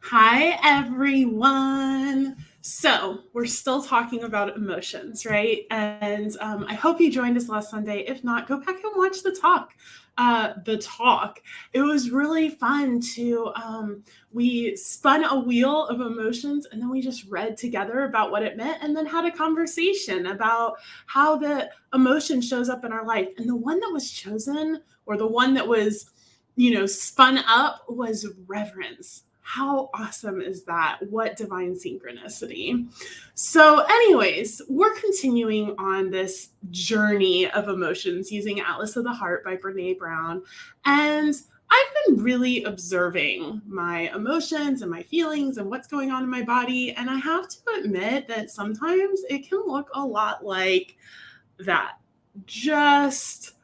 Hi, everyone. So, we're still talking about emotions, right? And I hope you joined us last Sunday. If not, go back and watch the talk. It was really fun we spun a wheel of emotions and then we just read together about what it meant and then had a conversation about how the emotion shows up in our life. And the one that was chosen, or the one that was spun up, was reverence. How awesome is that? What divine synchronicity. So, anyways, we're continuing on this journey of emotions using Atlas of the Heart by Brene Brown. And I've been really observing my emotions and my feelings and what's going on in my body. And I have to admit that sometimes it can look a lot like that. Just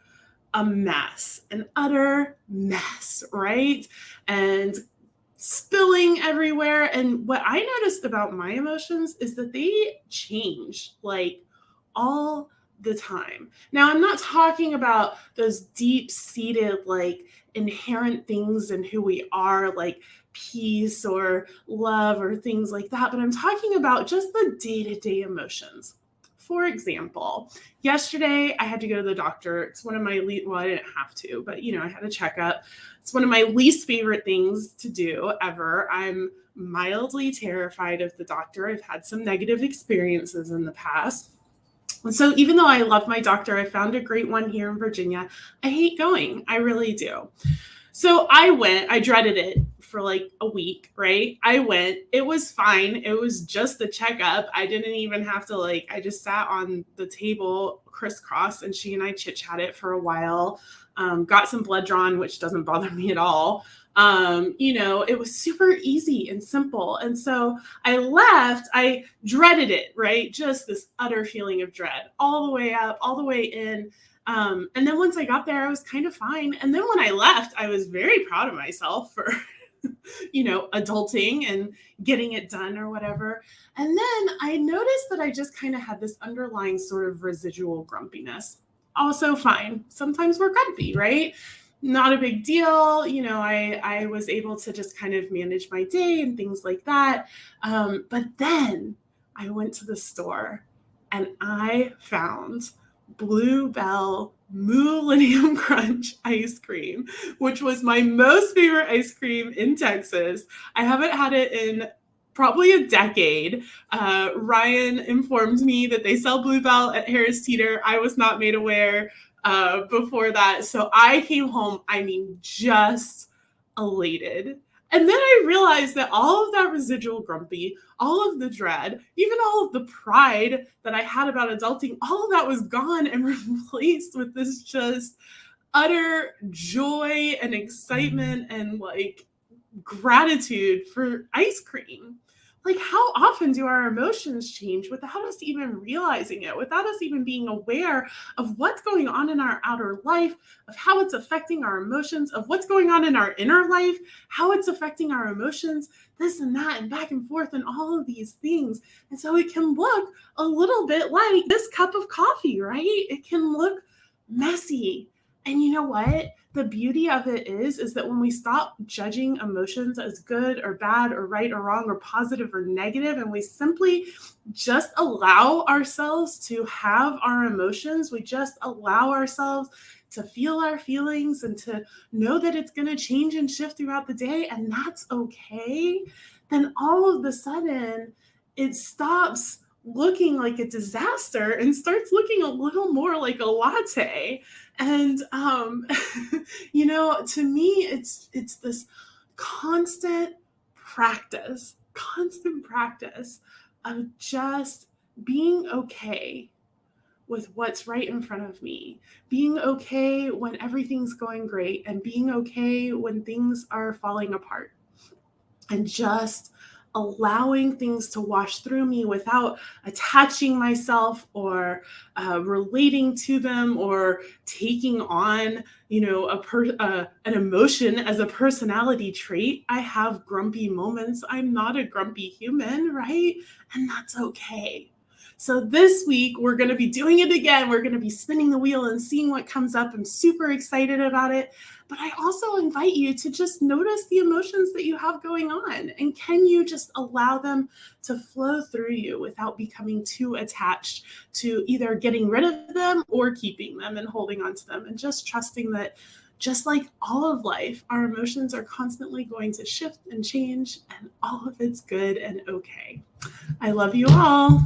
a mess, an utter mess, right? And spilling everywhere. And what I noticed about my emotions is that they change like all the time. Now, I'm not talking about those deep seated, like inherent things in who we are, like peace or love or things like that, but I'm talking about just the day to day emotions. For example, yesterday I had to go to the doctor. It's one of my well, I didn't have to, but I had a checkup. It's one of my least favorite things to do ever. I'm mildly terrified of the doctor. I've had some negative experiences in the past. And so even though I love my doctor, I found a great one here in Virginia, I hate going. I really do. So I went, I dreaded it for like a week, right? I went, it was fine. It was just a checkup. I didn't even have to I just sat on the table crisscross and she and I chit chatted for a while. Got some blood drawn, which doesn't bother me at all. It was super easy and simple. And so I left, I dreaded it, right? Just this utter feeling of dread all the way up, all the way in. And then once I got there, I was kind of fine. And then when I left, I was very proud of myself for, adulting and getting it done or whatever. And then I noticed that I just kind of had this underlying sort of residual grumpiness. Also fine. Sometimes we're grumpy, right? Not a big deal. I was able to just kind of manage my day and things like that. But then I went to the store and I found Bluebell Millennium Crunch ice cream, which was my most favorite ice cream in Texas. I haven't had it in probably a decade. Ryan informed me that they sell Bluebell at Harris Teeter. I was not made aware before that. So I came home, just elated. And then I realized that all of that residual grumpy, all of the dread, even all of the pride that I had about adulting, all of that was gone and replaced with this just utter joy and excitement and gratitude for ice cream. How often do our emotions change without us even realizing it, without us even being aware of what's going on in our outer life, of how it's affecting our emotions, of what's going on in our inner life, how it's affecting our emotions, this and that, and back and forth, and all of these things. And so it can look a little bit like this cup of coffee, right? It can look messy. And you know what? The beauty of it is that when we stop judging emotions as good or bad or right or wrong or positive or negative, and we simply just allow ourselves to have our emotions, we just allow ourselves to feel our feelings and to know that it's going to change and shift throughout the day, and that's okay, then all of a sudden it stops looking like a disaster and starts looking a little more like a latte. And to me, it's this constant practice of just being okay with what's right in front of me, being okay when everything's going great, and being okay when things are falling apart, and just allowing things to wash through me without attaching myself or relating to them or taking on, an emotion as a personality trait. I have grumpy moments. I'm not a grumpy human, right? And that's okay. So this week, we're going to be doing it again. We're going to be spinning the wheel and seeing what comes up. I'm super excited about it. But I also invite you to just notice the emotions that you have going on. And can you just allow them to flow through you without becoming too attached to either getting rid of them or keeping them and holding on to them, and just trusting that, just like all of life, our emotions are constantly going to shift and change, and all of it's good and okay. I love you all.